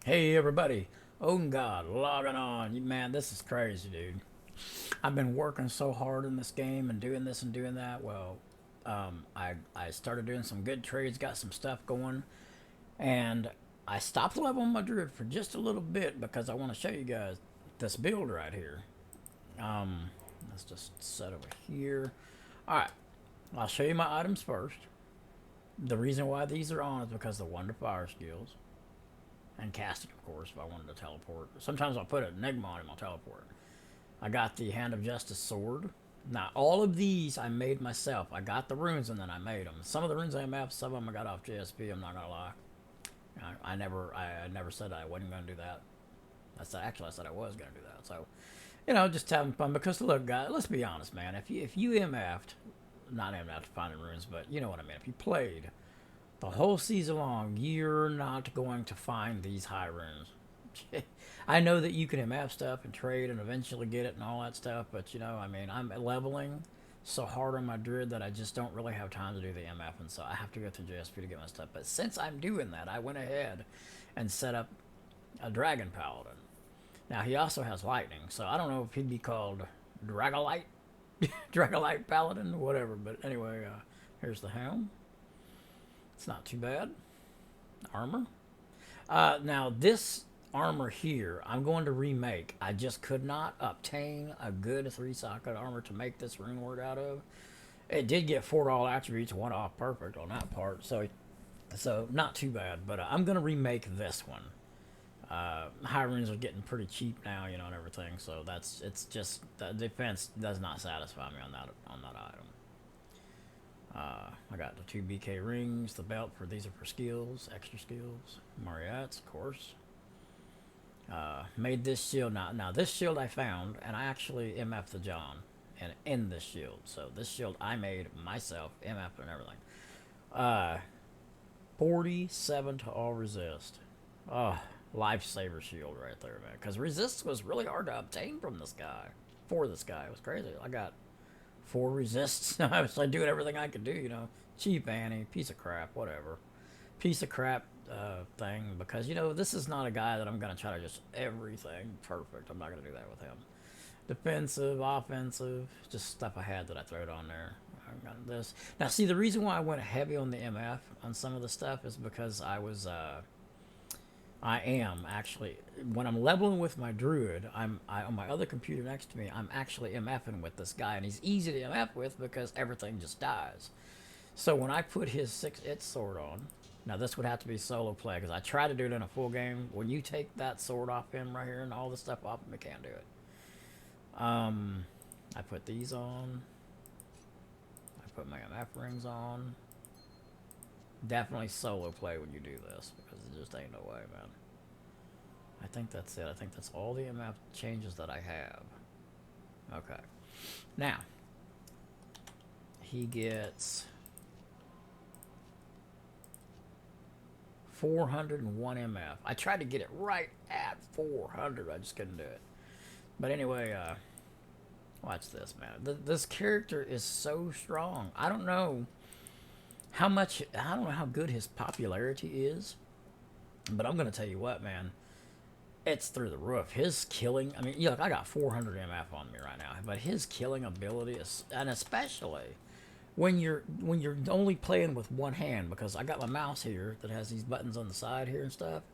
Hey everybody, oh God, logging on. Man, this is crazy, dude. I've been working so hard in this game and doing this and doing that. Well, I started doing some good trades, got some stuff going, and I stopped leveling my druid for just a little bit because I want to show you guys this build right here. Let's just set over here. All right, I'll show you my items first. The reason why these are on is because the wonder fire skills. And casting, of course, if I wanted to teleport. Sometimes I'll put an enigma on him, I'll teleport. I got the Hand of Justice sword. Now, all of these I made myself. I got the runes and then I made them. Some of the runes I have, some of them I got off JSP, I'm not going to lie. I never said I wasn't going to do that. I said I was going to do that. So, just having fun. Because, look, guys, let's be honest, man. If you MF'd, not MF'd finding runes, but you know what I mean. If you played the whole season long, you're not going to find these high runes. I know that you can MF stuff and trade and eventually get it and all that stuff, but I'm leveling so hard on my druid that I just don't really have time to do the MF, and so I have to go through JSP to get my stuff. But since I'm doing that, I went ahead and set up a dragon paladin. Now he also has lightning, so I don't know if he'd be called Dragolite, Dragolite paladin, whatever. But anyway, here's the helm. It's not too bad. Armor. Now this armor here, I'm going to remake. I just could not obtain a good 3-socket armor to make this rune word out of. It did get 4 all attributes, 1 off perfect on that part, so not too bad. But I'm gonna remake this one. High runes are getting pretty cheap now, and everything. So it's just the defense does not satisfy me on that item. I got the 2 BK rings, the belt for these are for skills, extra skills. Mariottes, of course. Made this shield. Now this shield I found, and I actually MF'd the John and in this shield. So this shield I made myself, MF and everything. 47 to all resist. Oh, lifesaver shield right there, man. Because resist was really hard to obtain from this guy. For this guy, it was crazy. I got 4 resists. I was like doing everything I could do, Cheap Annie, piece of crap, whatever. Piece of crap thing, because, this is not a guy that I'm going to try to just everything perfect. I'm not going to do that with him. Defensive, offensive, just stuff I had that I threw it on there. I got this. Now, see, the reason why I went heavy on the MF on some of the stuff is because I am actually, when I'm leveling with my druid, on my other computer next to me, I'm actually MFing with this guy, and he's easy to MF with because everything just dies. So when I put his 6-inch sword on, now this would have to be solo play because I tried to do it in a full game. When you take that sword off him right here and all this stuff off him, you can't do it. I put these on. I put my MF rings on. Definitely solo play when you do this because it just ain't no way, man. I think that's it. I think that's all the MF changes that I have. Okay. Now, he gets 401 MF. I tried to get it right at 400. I just couldn't do it. But anyway, watch this, man. This character is so strong. I don't know how good his popularity is, but I'm going to tell you what, man. It's through the roof. His killing, look, I got 400 MF on me right now, but his killing ability is, and especially when you're only playing with one hand, because I got my mouse here that has these buttons on the side here and stuff,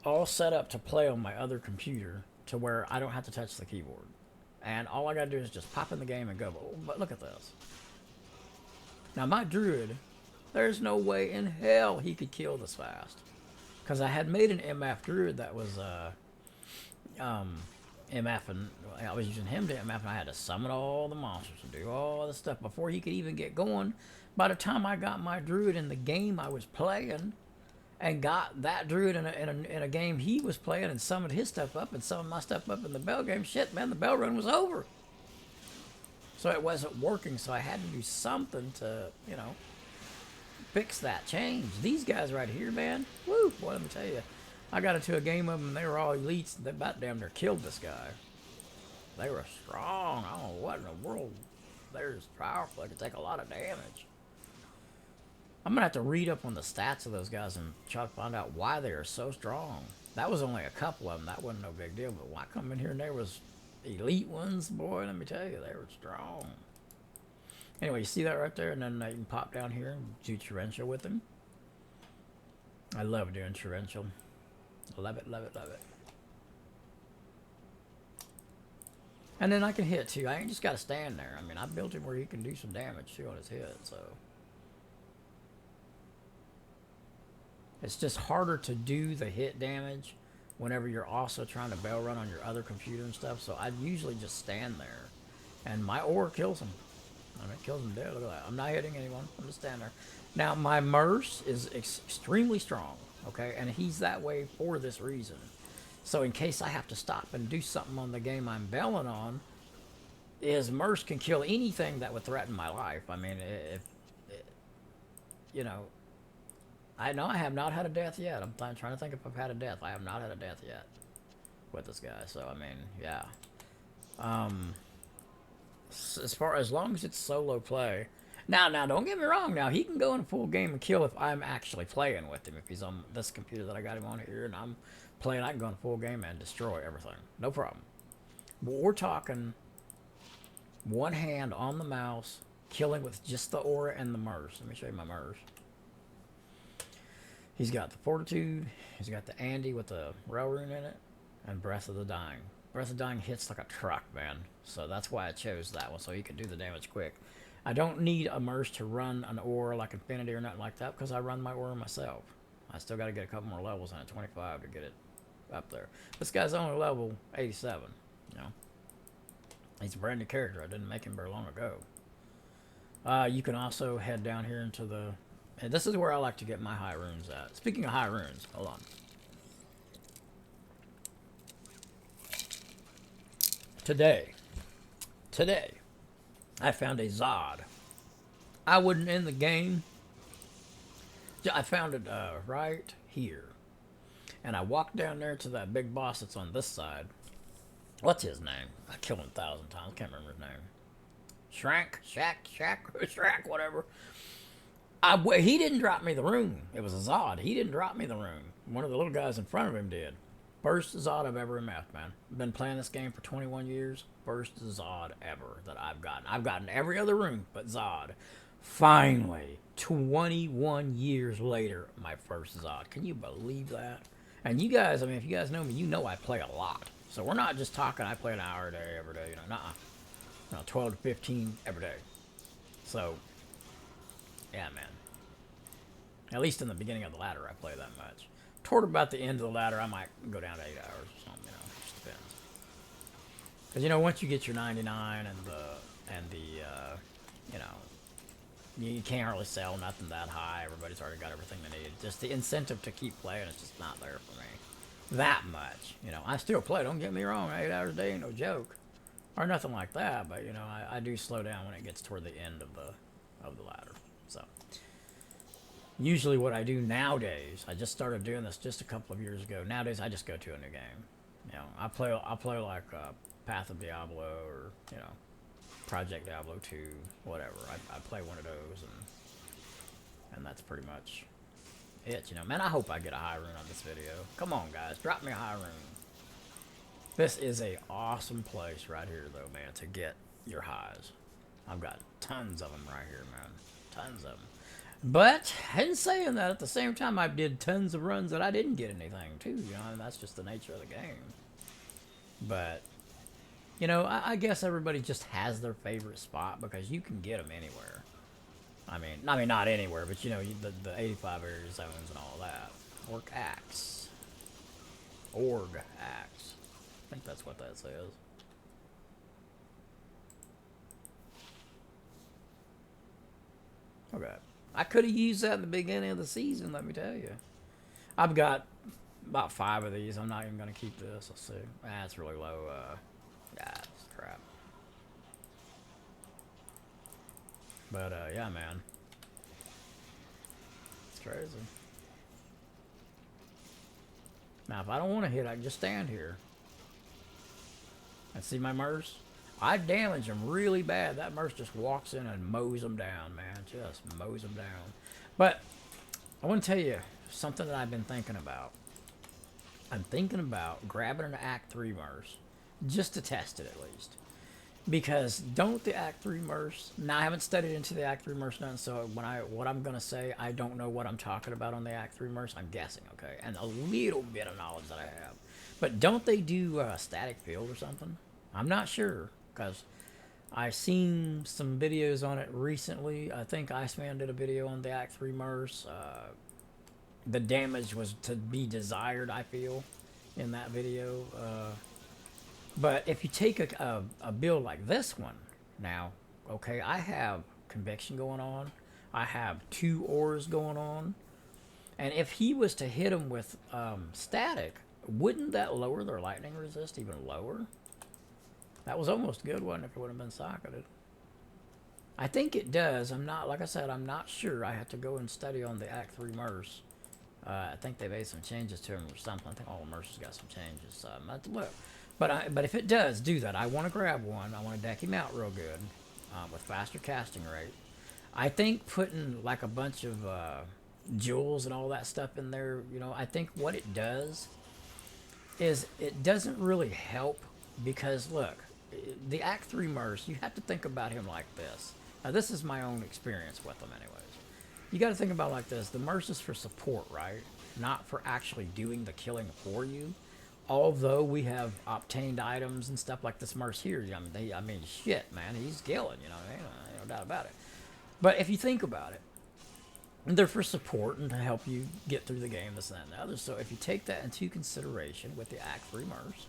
all set up to play on my other computer to where I don't have to touch the keyboard. And all I gotta do is just pop in the game and go. But look at this. Now my druid, there's no way in hell he could kill this fast. Because I had made an MF druid that was MF, and I was using him to MF, and I had to summon all the monsters and do all the stuff before he could even get going. By the time I got my druid in the game I was playing, and got that druid in a game he was playing, and summoned his stuff up and summoned my stuff up in the bell game, shit, man, the bell run was over. So it wasn't working, so I had to do something to, fix that change. These guys right here, man, woo, boy, let me tell you. I got into a game of them, and they were all elites, and they about damn near killed this guy. They were strong. I don't know what in the world. They're just powerful. They could take a lot of damage. I'm gonna have to read up on the stats of those guys and try to find out why they are so strong. That was only a couple of them. That wasn't no big deal. But why come in here and there was elite ones? Boy, let me tell you, they were strong. Anyway, you see that right there? And then you can pop down here and do torrential with them. I love doing torrential. Love it, love it, love it. And then I can hit too. I ain't just got to stand there. I mean, I built him where he can do some damage too on his hit, so. It's just harder to do the hit damage whenever you're also trying to bell run on your other computer and stuff. So I usually just stand there. And my ore kills him. I mean, it kills him dead. Look at that. I'm not hitting anyone. I'm just standing there. Now, my Merce is extremely strong, okay? And he's that way for this reason. So in case I have to stop and do something on the game I'm belling on, his Merce can kill anything that would threaten my life. I mean, you know, I know I have not had a death yet. I'm trying to think if I've had a death. I have not had a death yet with this guy. So, I mean, yeah. As long as it's solo play. Now, don't get me wrong. Now, he can go in a full game and kill if I'm actually playing with him. If he's on this computer that I got him on here and I'm playing, I can go in a full game and destroy everything. No problem. But we're talking one hand on the mouse, killing with just the aura and the Merce. Let me show you my Merce. He's got the Fortitude, he's got the Andy with the Rail Rune in it, and Breath of the Dying. Breath of the Dying hits like a truck, man. So that's why I chose that one, so he can do the damage quick. I don't need a Merce to run an aura like Infinity or nothing like that, because I run my aura myself. I still got to get a couple more levels on it, 25 to get it up there. This guy's only level 87, you know. He's a brand new character. I didn't make him very long ago. You can also head down here into the... And this is where I like to get my high runes at. Speaking of high runes, hold on. Today, I found a Zod. I wasn't in the game. I found it right here. And I walked down there to that big boss that's on this side. What's his name? I killed him 1,000 times. Can't remember his name. Shrak, whatever. He didn't drop me the rune. It was a Zod. He didn't drop me the rune. One of the little guys in front of him did. First Zod I've ever met, man. Been playing this game for 21 years. First Zod ever that I've gotten. I've gotten every other rune but Zod. Finally, 21 years later, my first Zod. Can you believe that? And you guys, I mean, if you guys know me, you know I play a lot. So we're not just talking, I play an hour a day, every day, you know, nuh-uh. You know, 12 to 15 every day. So, yeah, man. At least in the beginning of the ladder, I play that much. Toward about the end of the ladder, I might go down to 8 hours or something, you know, it just depends. Because, you know, once you get your 99 and the you know, you can't really sell nothing that high. Everybody's already got everything they need. Just the incentive to keep playing is just not there for me. That much. You know, I still play, don't get me wrong. 8 hours a day ain't no joke. Or nothing like that, but, you know, I do slow down when it gets toward the end of the ladder. So, usually what I do nowadays, I just started doing this just a couple of years ago. Nowadays, I just go to a new game. You know, I'll play like Path of Diablo or, you know, Project Diablo 2, whatever. I play one of those, and that's pretty much it, you know. Man, I hope I get a high rune on this video. Come on, guys, drop me a high rune. This is a awesome place right here, though, man, to get your highs. I've got tons of them right here, man. Tons of them. But, in saying that, at the same time, I did tons of runs that I didn't get anything, too, you know, and that's just the nature of the game. But, you know, I guess everybody just has their favorite spot because you can get them anywhere. I mean, not anywhere, but, you know, the 85 area zones and all that. Orc Axe. Org Axe. I think that's what that says. Okay. I could have used that in the beginning of the season, let me tell you. I've got about 5 of these. I'm not even going to keep this. Let's see. That's really low. That's crap. But, yeah, man. It's crazy. Now, if I don't want to hit, I can just stand here. And see my Merce? I damage them really bad. That Merce just walks in and mows them down, man. Just mows them down. But I want to tell you something that I've been thinking about. I'm thinking about grabbing an Act 3 Merce just to test it at least. Because don't the Act 3 Merce, now I haven't studied into the Act 3 Merce none, so what I'm going to say, I don't know what I'm talking about on the Act 3 Merce. I'm guessing, okay? And a little bit of knowledge that I have. But don't they do static field or something? I'm not sure, because I seen some videos on it recently. I think Iceman did a video on the Act 3 Merce. The damage was to be desired, I feel, in that video. But if you take a build like this one, now, okay, I have conviction going on. I have 2 ores going on. And if he was to hit him with static, wouldn't that lower their lightning resist even lower? That was almost good, wasn't it, if it would have been socketed? I think it does. I'm not, like I said, I'm not sure. I have to go and study on the Act 3 Merce. I think they made some changes to him or something. I think all the Merces got some changes. I have to look. But if it does do that, I want to grab one. I want to deck him out real good with faster casting rate. I think putting like a bunch of jewels and all that stuff in there, you know, I think what it does is it doesn't really help because, look, the Act 3 Merce, you have to think about him like this. Now, this is my own experience with them anyways. You got to think about it like this. The Merce is for support, right? Not for actually doing the killing for you. Although we have obtained items and stuff like this Merce here. I mean, shit, man, he's killing, you know, no doubt about it. But if you think about it, they're for support and to help you get through the game, this, that, and the other. So if you take that into consideration with the Act 3 Merce,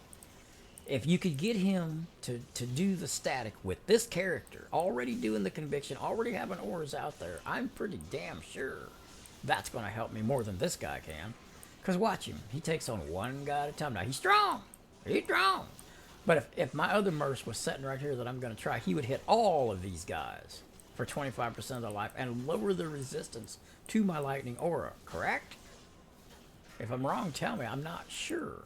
if you could get him to do the static with this character, already doing the conviction, already having ores out there, I'm pretty damn sure that's going to help me more than this guy can. Because watch him. He takes on one guy at a time. Now, he's strong. He's strong. But if my other Merce was sitting right here that I'm going to try, he would hit all of these guys for 25% of their life and lower the resistance to my lightning aura, correct? If I'm wrong, tell me. I'm not sure.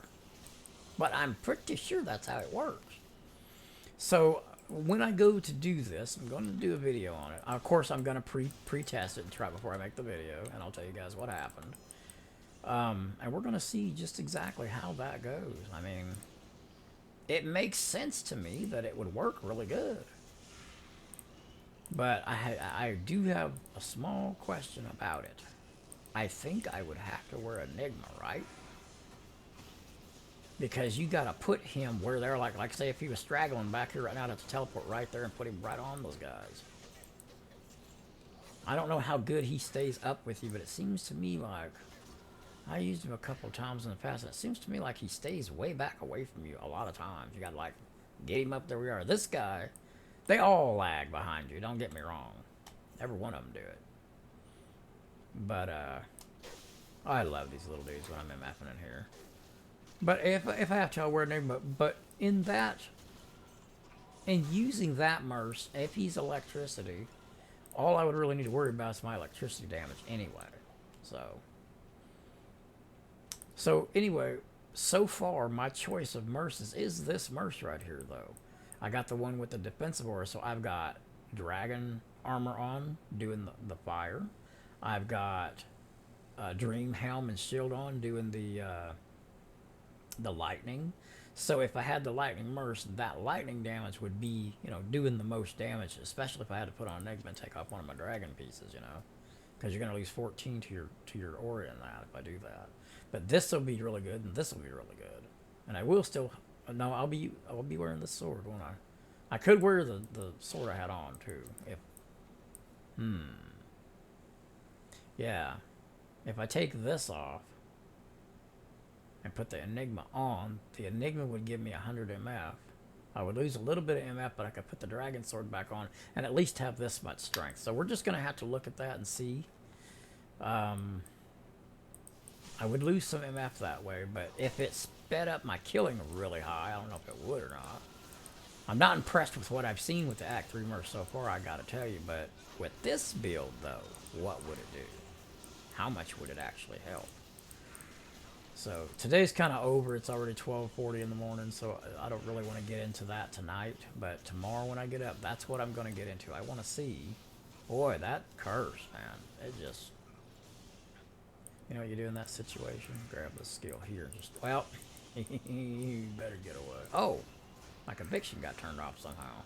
But I'm pretty sure that's how it works. So when I go to do this, I'm going to do a video on it. Of course, I'm going to pre-test it and try before I make the video, and I'll tell you guys what happened. And we're going to see just exactly how that goes. I mean, it makes sense to me that it would work really good. But I do have a small question about it. I think I would have to wear Enigma, right? Because you got to put him where they're like say if he was straggling back here right now, I'd have to teleport right there and put him right on those guys. I don't know how good he stays up with you, but it seems to me like I used him a couple of times in the past, and it seems to me like he stays way back away from you a lot of times. You got to like get him up there we are. This guy, they all lag behind you. Don't get me wrong. Every one of them do it. But I love these little dudes when I'm MFing in here. But if I have to, I'll wear a name. But in using that Merce, if he's electricity, all I would really need to worry about is my electricity damage anyway. So anyway, so far my choice of Merces is this Merce right here, though. I got the one with the defensive aura, so I've got dragon armor on, doing the fire. I've got dream helm and shield on, doing the lightning. So if I had the lightning Merce, that lightning damage would be, you know, doing the most damage, especially if I had to put on Enigma and take off one of my dragon pieces, you know, because you're going to lose 14 to your aura in that if I do that. But this will be really good, and this will be really good. And I will still, no, I'll be wearing this sword, won't I? I could wear the sword I had on too. Yeah. If I take this off and put the Enigma on, the Enigma would give me 100 MF. I would lose a little bit of MF, but I could put the dragon sword back on and at least have this much strength. So we're just going to have to look at that and see. I would lose some MF that way, but if it sped up my killing really high, I don't know if it would or not. I'm not impressed with what I've seen with the Act 3 Merce so far, I gotta tell you, but with this build, though, what would it do? How much would it actually help? So today's kind of over. It's already 12:40 in the morning, so I don't really want to get into that tonight, but tomorrow when I get up, that's what I'm going to get into. I want to see, boy, that curse, man, it just You know what you do in that situation? Grab the skill here and just, well, you better get away. Oh, my conviction got turned off somehow.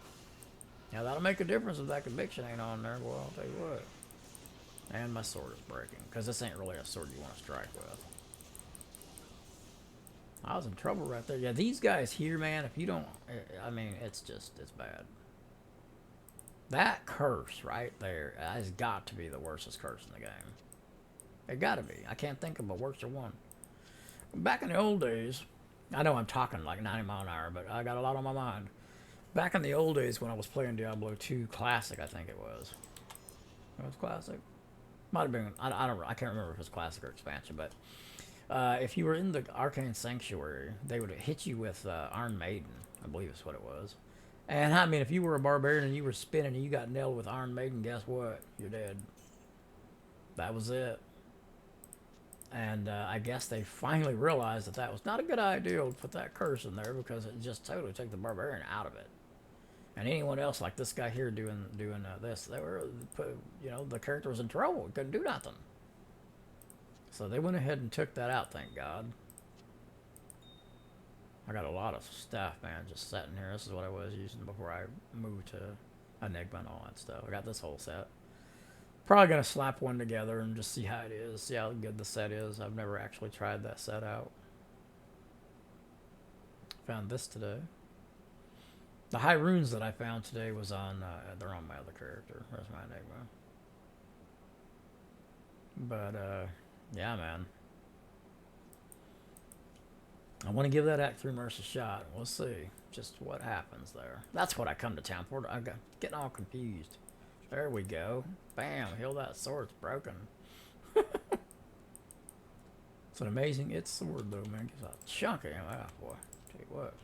Now that'll make a difference if that conviction ain't on there. Well, I'll tell you what. And my sword is breaking, because this ain't really a sword you want to strike with. I was in trouble right there. Yeah, these guys here, man, if you don't, I mean, it's bad. That curse right there has got to be the worstest curse in the game. It got to be. I can't think of a worse one. Back in the old days, I know I'm talking like 90 mile an hour, but I got a lot on my mind. Back in the old days when I was playing Diablo 2 Classic, I think it was. It was Classic. Might have been. I can't remember if it was Classic or Expansion, but if you were in the Arcane Sanctuary, they would hit you with Iron Maiden, I believe is what it was. And I mean, if you were a barbarian and you were spinning and you got nailed with Iron Maiden, guess what? You're dead. That was it. And I guess they finally realized that that was not a good idea to put that curse in there, because it just totally took the barbarian out of it. And anyone else, like this guy here doing this, they were, you know, the character was in trouble. He couldn't do nothing. So they went ahead and took that out, thank God. I got a lot of stuff, man, just sitting here. This is what I was using before I moved to Enigma and all that stuff. I got this whole set. Probably going to slap one together and just see how it is, see how good the set is. I've never actually tried that set out. Found this today. The high runes that I found today was on, they're on my other character. Where's my Enigma? But, yeah, man. I want to give that Act 3 Mercy a shot. We'll see just what happens there. That's what I come to town for. I'm getting all confused. There we go. Bam. Heal that sword. It's broken. It's an amazing sword, though, man. Gives a chunk of MF, boy. Tell you what.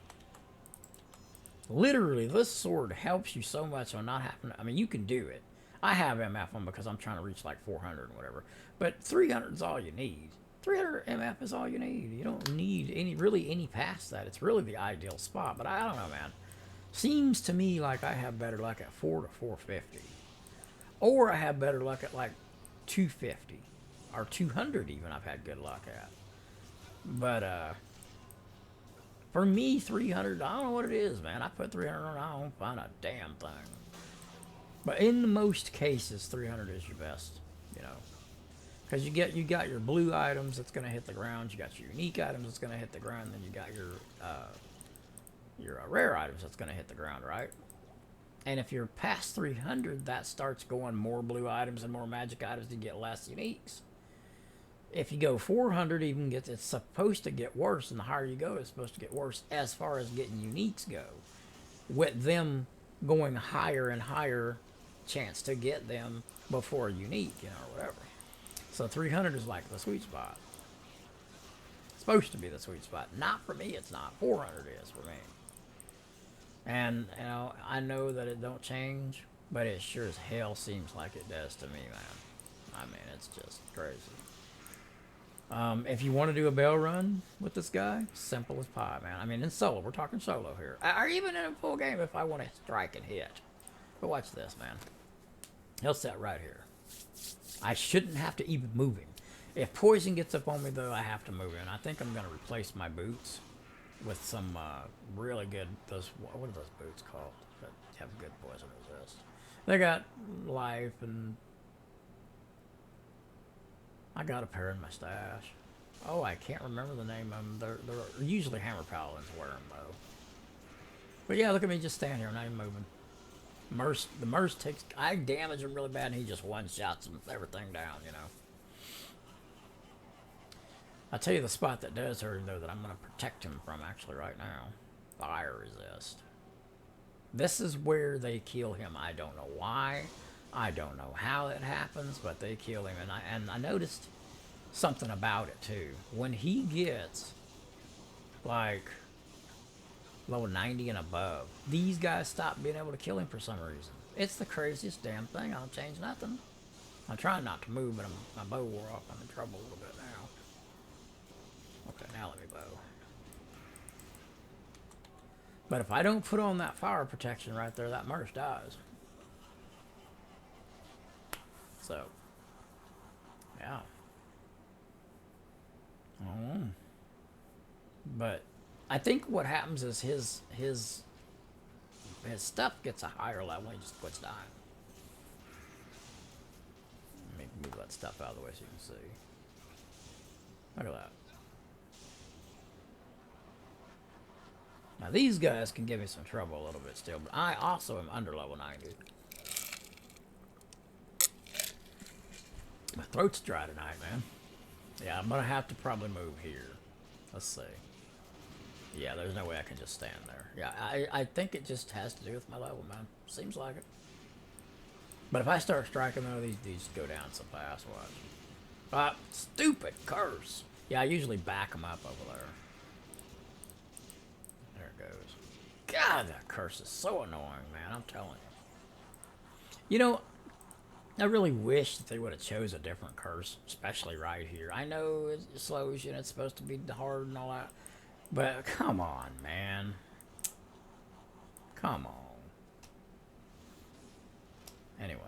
Literally, this sword helps you so much on not having to, I mean, you can do it. I have MF on because I'm trying to reach like 400 and whatever. But 300 is all you need. 300 MF is all you need. You don't need any past that. It's really the ideal spot. But I don't know, man. Seems to me like I have better luck at 4 to 450. Or I have better luck at like 250. Or 200 even I've had good luck at. But, for me, 300, I don't know what it is, man. I put 300 on, I don't find a damn thing. But in most cases, 300 is your best, you know. Because you got your blue items that's going to hit the ground. You got your unique items that's going to hit the ground. And then you got your rare items that's going to hit the ground, right? And if you're past 300, that starts going more blue items and more magic items to get less uniques. If you go 400, it's supposed to get worse, and the higher you go, it's supposed to get worse as far as getting uniques go. With them going higher and higher chance to get them before unique, you know, or whatever. So 300 is like the sweet spot. It's supposed to be the sweet spot. Not for me, it's not. 400 is for me. And, you know, I know that it don't change, but it sure as hell seems like it does to me, man. I mean, it's just crazy. If you want to do a bell run with this guy, simple as pie, man. I mean, in solo, we're talking solo here. Or even in a full game if I want to strike and hit. But watch this, man. He'll sit right here. I shouldn't have to even move him. If poison gets up on me, though, I have to move him. I think I'm going to replace my boots with some really good, what are those boots called that have good poison resist? They got life, and I got a pair in my stash. Oh, I can't remember the name of them. They're usually hammer paladins wear them, though. But yeah, look at me just standing here. I'm not even moving. The Merce takes, I damage him really bad, and he just one-shots everything down, you know. I'll tell you the spot that does hurt him, though, that I'm going to protect him from, actually, right now. Fire resist. This is where they kill him. I don't know why. I don't know how it happens, but they kill him. And I noticed something about it, too. When he gets, like, level 90 and above, these guys stop being able to kill him for some reason. It's the craziest damn thing. I don't change nothing. I'm trying not to move, but my bow wore off. I'm in trouble a little bit now. Okay, now let me bow. But if I don't put on that fire protection right there, that Merce dies. So, yeah. Oh. But I think what happens is his stuff gets a higher level. He just quits dying. Let me move that stuff out of the way so you can see. Look at that. Now these guys can give me some trouble a little bit still, but I also am under level 90. My throat's dry tonight, man. Yeah, I'm gonna have to probably move here. Let's see. Yeah, there's no way I can just stand there. Yeah, I think it just has to do with my level, man. Seems like it. But if I start striking though, these go down so fast. Watch. Ah, stupid curse. Yeah, I usually back them up over there. There it goes. God, that curse is so annoying, man. I'm telling you. You know, I really wish that they would have chose a different curse, especially right here. I know it slows you and it's supposed to be hard and all that, but come on, man. Come on. Anyway.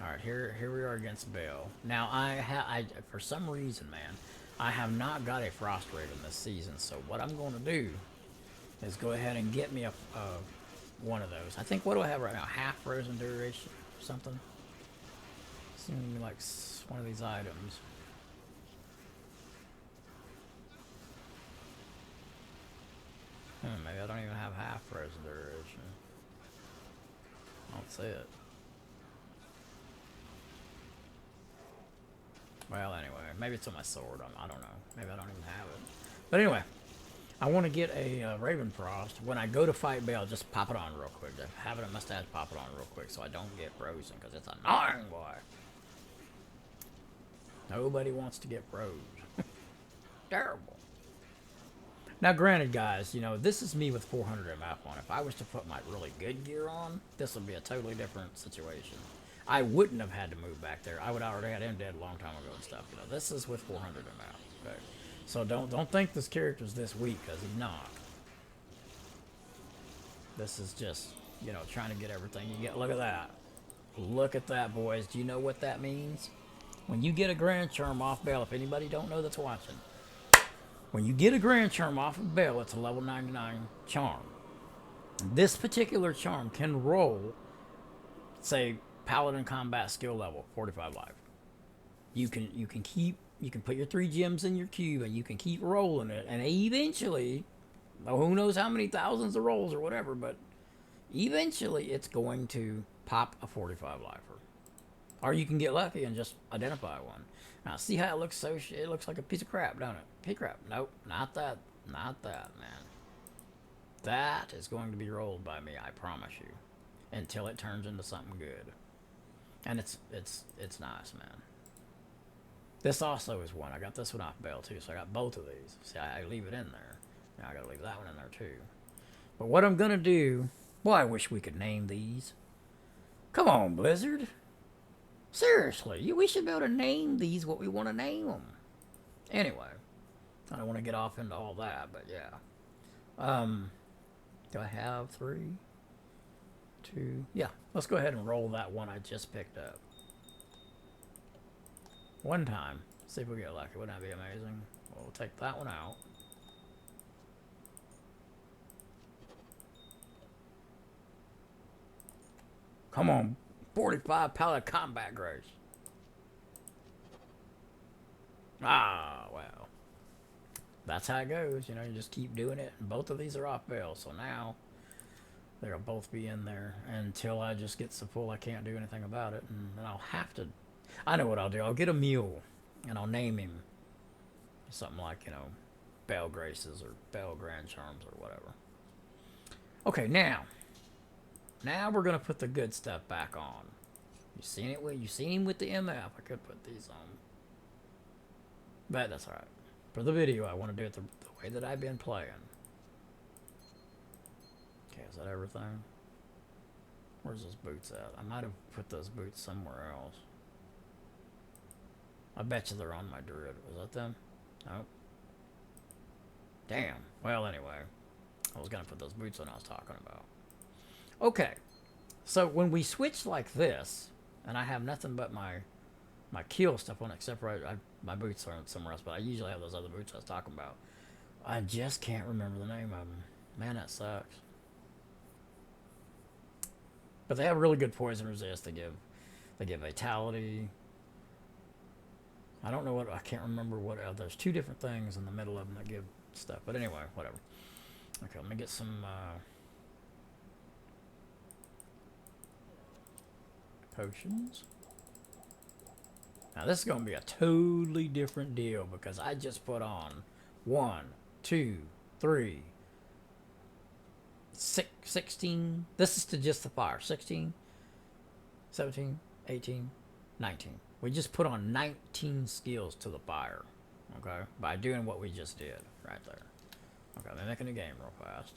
Alright, here we are against Bill. Now, I for some reason, man, I have not got a Frost Raven this season, so what I'm going to do is go ahead and get me a one of those. I think, what do I have right now? Half frozen duration or something? Seems to be like one of these items. Maybe I don't even have half frozen duration. I don't see it. Well, anyway, maybe it's on my sword. I don't know. Maybe I don't even have it. But anyway, I want to get a Raven Frost. When I go to fight Bale, just pop it on real quick. Just have it at mustache, pop it on real quick so I don't get frozen, because it's annoying, boy. Nobody wants to get froze. Terrible. Now, granted, guys, you know, this is me with 400 MF on. If I was to put my really good gear on, this would be a totally different situation. I wouldn't have had to move back there. I would already had him dead a long time ago and stuff. You know, this is with 400 MF. Okay? So don't think this character's this weak, because he's not. This is just, you know, trying to get everything you get. Look at that. Look at that, boys. Do you know what that means? When you get a Grand Charm off Bale, if anybody don't know that's watching, when you get a Grand Charm off of Bale, it's a level 99 charm. This particular charm can roll, say, Paladin combat skill level, 45 life. You can put your 3 gems in your cube and you can keep rolling it, and eventually, who knows how many thousands of rolls or whatever, but eventually it's going to pop a 45 lifer. Or you can get lucky and just identify one. Now, see how it looks it looks like a piece of crap, don't it? Piece of crap. Nope, not that. Not that, man. That is going to be rolled by me, I promise you. Until it turns into something good. And it's nice, man. This also is one. I got this one off Bale, too, so I got both of these. See, I leave it in there. Now I gotta leave that one in there, too. But what I'm gonna do... Well, I wish we could name these. Come on, Blizzard. Seriously, we should be able to name these what we want to name them. Anyway, I don't want to get off into all that, but yeah. Do I have 3, 2? Yeah, let's go ahead and roll that one I just picked up. One time. See if we get lucky. Wouldn't that be amazing? We'll take that one out. Come on. 45 pallet combat grace. Ah, well. That's how it goes. You know, you just keep doing it. And both of these are off Bale. So now they'll both be in there until I just get so full I can't do anything about it. And then I'll have to... I know what I'll do. I'll get a mule and I'll name him something like, you know, Bale Graces or Bale Grand Charms or whatever. Okay, now we're going to put the good stuff back on. You seen him with the MF. I could put these on. But that's alright. For the video, I want to do it the way that I've been playing. Okay, is that everything? Where's those boots at? I might have put those boots somewhere else. I bet you they're on my druid. Was that them? Nope. Damn. Well, anyway. I was going to put those boots on I was talking about. Okay. So when we switch like this, and I have nothing but my My kill stuff won't accept right. My boots are somewhere else, but I usually have those other boots I was talking about. I just can't remember the name of them. Man, that sucks. But they have really good poison resist. They give vitality. I don't know what, I can't remember what. There's two different things in the middle of them that give stuff. But anyway, whatever. Okay, let me get some potions. Now this is going to be a totally different deal because I just put on 1, 2, 3, 16. This is to just the fire. 16, 17, 18, 19. We just put on 19 skills to the fire. Okay? By doing what we just did right there. Okay, I'm making a game real fast.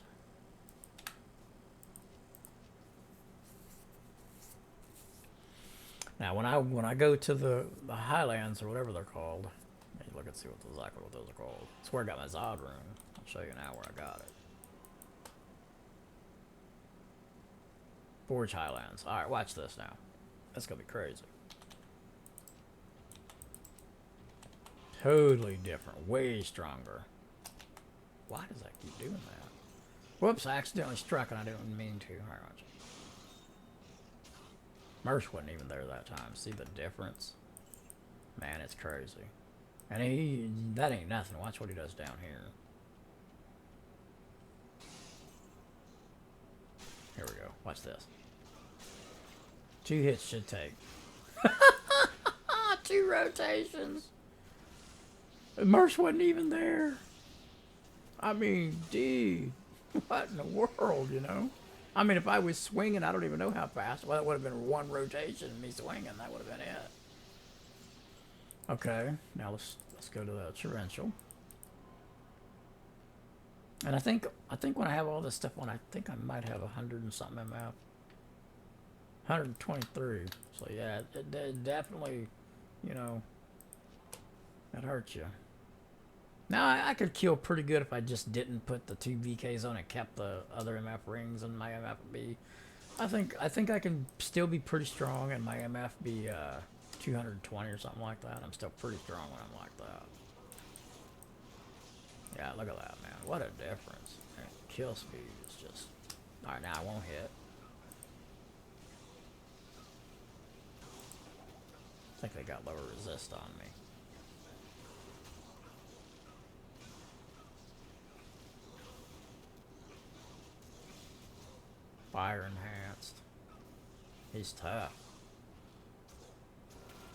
Now, when I go to the Highlands or whatever they're called, let me look and see exactly what those are called. That's where I got my Zod rune. I'll show you now where I got it. Forge Highlands. All right, watch this now. That's gonna be crazy. Totally different, way stronger. Why does that keep doing that? Whoops! I accidentally struck and I didn't mean to. All right, watch. Merce wasn't even there that time. See the difference? Man, it's crazy. And that ain't nothing. Watch what he does down here. Here we go. Watch this. 2 hits should take. 2 rotations. Merce wasn't even there. I mean, dude. What in the world, you know? I mean, if I was swinging, I don't even know how fast. Well, it would have been 1 rotation, me swinging. That would have been it. Okay, now let's go to the torrential. And I think when I have all this stuff on, I think I might have 100 and something MF. 123. So yeah, it definitely, you know, that hurts you. Now I could kill pretty good if I just didn't put the 2 VKs on and kept the other MF rings and my MF be. I think I can still be pretty strong and my MF be 220 or something like that. I'm still pretty strong when I'm like that. Yeah, look at that, man. What a difference. Man, kill speed is just. Alright, now I won't hit. I think they got lower resist on me. Fire enhanced. He's tough.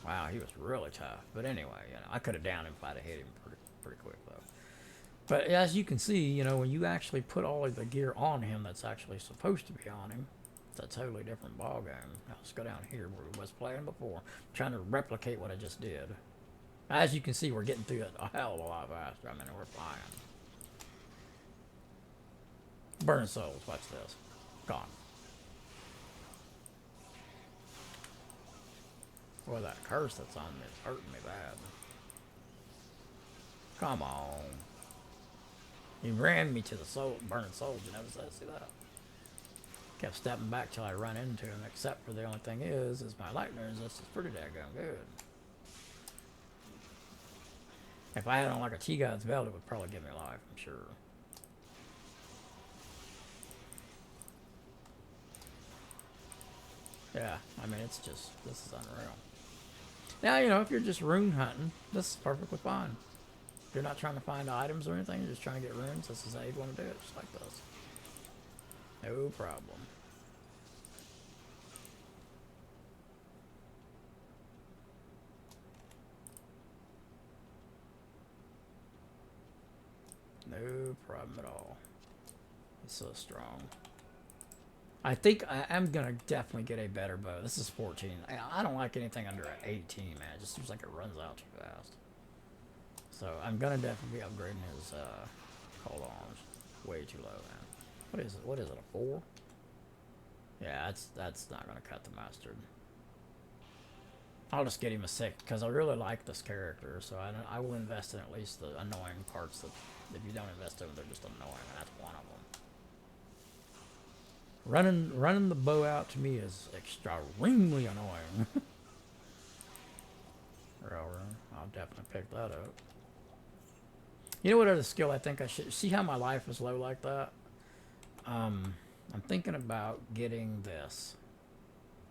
Wow, he was really tough. But anyway, you know, I could have downed him if I'd have hit him pretty quick though. But as you can see, you know, when you actually put all of the gear on him that's actually supposed to be on him, it's a totally different ball game. Now let's go down here where we was playing before. I'm trying to replicate what I just did. As you can see, we're getting through it a hell of a lot faster. I mean, we're flying. Burn souls, watch this. Gone. Boy, that curse that's on me is hurting me bad. Come on. He ran me to the soul, burning souls. You never see that. Kept stepping back till I run into him, except for the only thing is my lightning resist is pretty daggone good. If I had on like a T-God's belt, it would probably give me life, I'm sure. Yeah, I mean, it's just, this is unreal. Now, you know, if you're just rune hunting, this is perfectly fine. If you're not trying to find items or anything, you're just trying to get runes, this is how you'd want to do it, just like this. No problem. No problem at all. It's so strong. I think I am going to definitely get a better bow. This is 14. I don't like anything under 18, man. It just seems like it runs out too fast. So I'm going to definitely be upgrading his cold arms. Way too low, man. What is it? What is it, a 4? Yeah, that's not going to cut the mustard. I'll just get him a 6 because I really like this character. So I will invest in at least the annoying parts that if you don't invest in them, they're just annoying. And that's one of them. Running the bow out to me is extremely annoying. Railroad. I'll definitely pick that up. You know what other skill I think I should... See how my life is low like that? I'm thinking about getting this.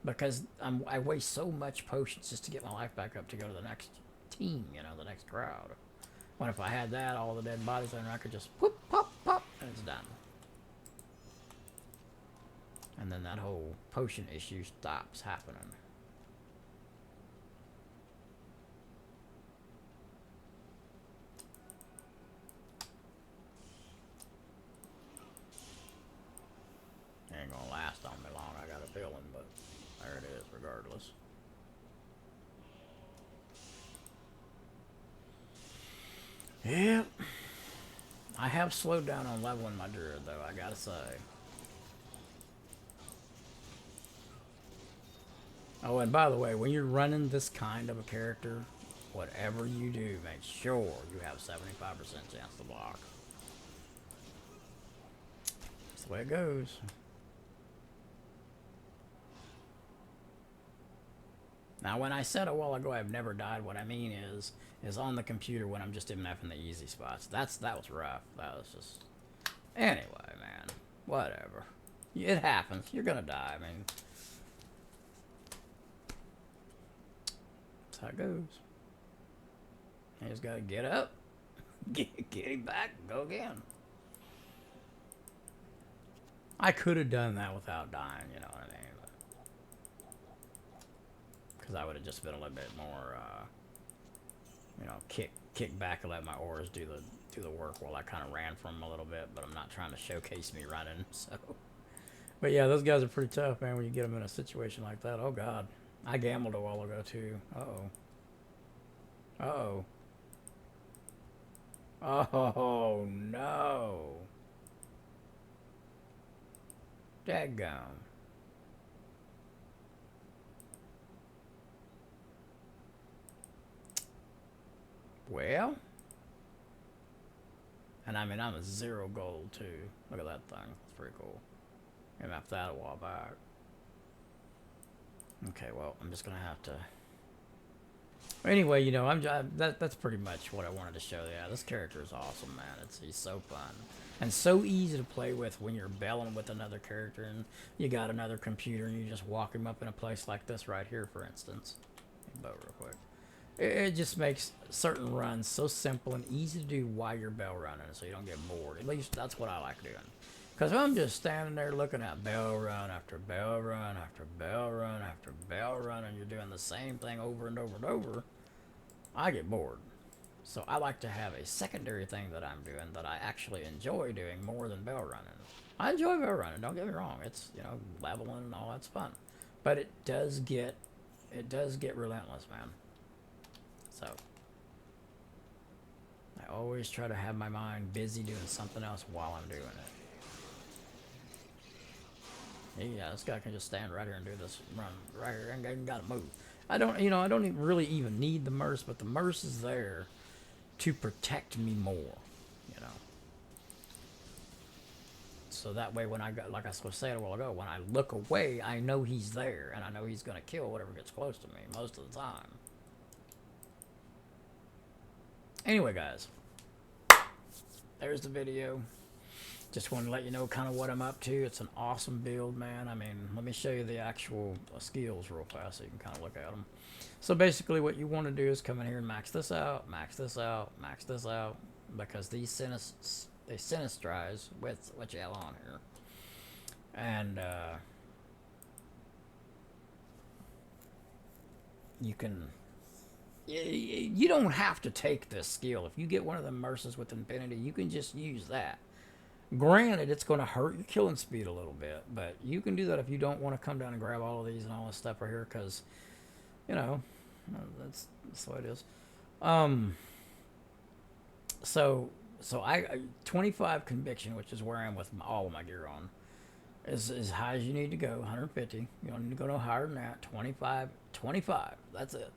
Because I waste so much potions just to get my life back up to go to the next team, you know, the next crowd. When if I had that, all the dead bodies in there, I could just whoop, pop, pop, and it's done. And then that whole potion issue stops happening. Ain't gonna last on me long, I got a feeling, but there it is regardless. Yep. I have slowed down on leveling my druid though, I gotta say. Oh, and by the way, when you're running this kind of a character, whatever you do, make sure you have 75% chance to block. That's the way it goes. Now, when I said a while ago I've never died, what I mean is on the computer when I'm just MFing the easy spots. That was rough. That was just... Anyway, man. Whatever. It happens. You're gonna die. I mean... That's how it goes. You just gotta get up. Get him back. Go again. I could have done that without dying, you know what I mean? Because I would have just been a little bit more, you know, kick back and let my auras do the work while I kind of ran from them a little bit. But I'm not trying to showcase me running, so. But yeah, those guys are pretty tough, man. When you get them in a situation like that, oh god, I gambled a while ago too. Uh oh. Oh no. Dadgum. Well, and I mean, I'm a 0 gold too. Look at that thing. It's pretty cool. Maybe after that a while back. Okay, well, I'm just gonna have to. Anyway, you know, that's pretty much what I wanted to show. Yeah, this character is awesome, man. He's so fun and so easy to play with when you're belling with another character and you got another computer and you just walk him up in a place like this right here, for instance. Bow real quick. It just makes certain runs so simple and easy to do while you're bell running, so you don't get bored. At least that's what I like doing. Because I'm just standing there looking at bell run after bell run after bell run after bell run, and you're doing the same thing over and over and over, I get bored. So I like to have a secondary thing that I'm doing that I actually enjoy doing more than bell running. I enjoy bell running, don't get me wrong. It's, you know, leveling and all that's fun. But it does get relentless, man. So I always try to have my mind busy doing something else while I'm doing it. Yeah, this guy can just stand right here and do this run right here and ain't gotta move. I don't even really even need the merce, but the merce is there to protect me more, you know. So that way when I got, like I was saying a while ago, when I look away, I know he's there and I know he's gonna kill whatever gets close to me most of the time. Anyway, guys, there's the video. Just wanted to let you know kind of what I'm up to. It's an awesome build, man. I mean, let me show you the actual skills real fast so you can kind of look at them. So basically what you want to do is come in here and max this out, max this out, max this out, because these they sinistrize with what you have on here. And you can... You don't have to take this skill. If you get one of the mercies with infinity, you can just use that. Granted, it's going to hurt your killing speed a little bit, but you can do that if you don't want to come down and grab all of these and all this stuff right here, because, you know, that's the way it is. So I 25 conviction, which is where I am with all of my gear on, is as high as you need to go. 150. You don't need to go no higher than that. 25. That's it.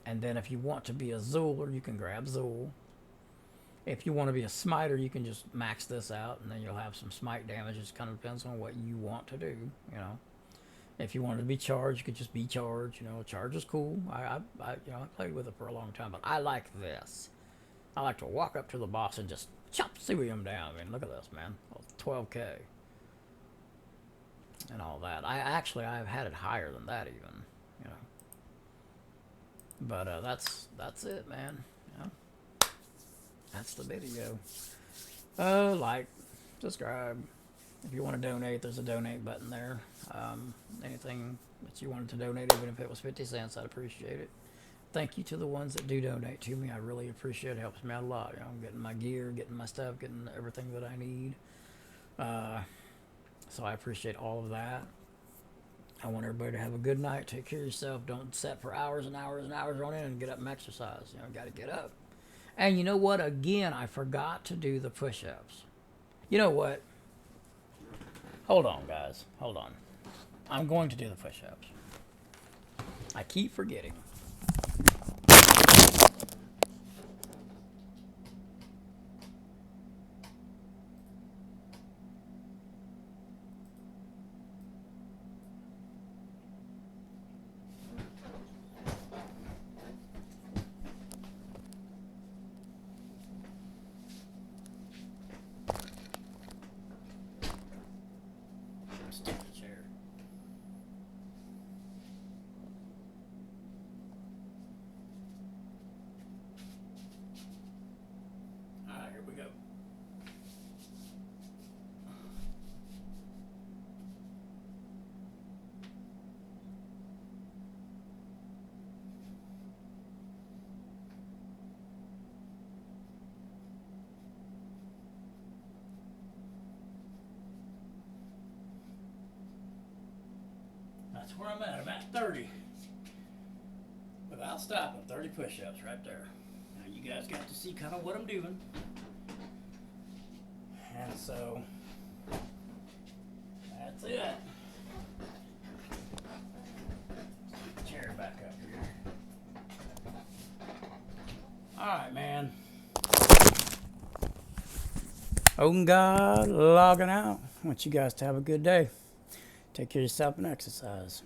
And then if you want to be a Zooler, you can grab Zool. If you want to be a smiter, you can just max this out, and then you'll have some smite damage. It just kind of depends on what you want to do, you know. If you wanted to be charged, you could just be charged. You know, charge is cool. I played with it for a long time, but I like this. I like to walk up to the boss and just chop suey him down. I mean, look at this, man. 12K. And all that. I've had it higher than that even, you know. But that's it, man. You know? That's the video. Like, subscribe. If you want to donate, there's a donate button there. Anything that you wanted to donate, even if it was 50 cents, I'd appreciate it. Thank you to the ones that do donate to me. I really appreciate it. It helps me out a lot. You know, I'm getting my gear, getting my stuff, getting everything that I need. So I appreciate all of that. I want everybody to have a good night. Take care of yourself. Don't sit for hours and hours and hours on end and get up and exercise. You know, got to get up. And you know what? Again, I forgot to do the push-ups. You know what? Hold on, guys. Hold on. I'm going to do the push-ups. I keep forgetting. That's where I'm at. I'm at 30. Without stopping, 30 push-ups right there. Now you guys got to see kind of what I'm doing. And so, that's it. Chair back up here. Alright, man. Oh God, logging out. I want you guys to have a good day. Take care of yourself and exercise.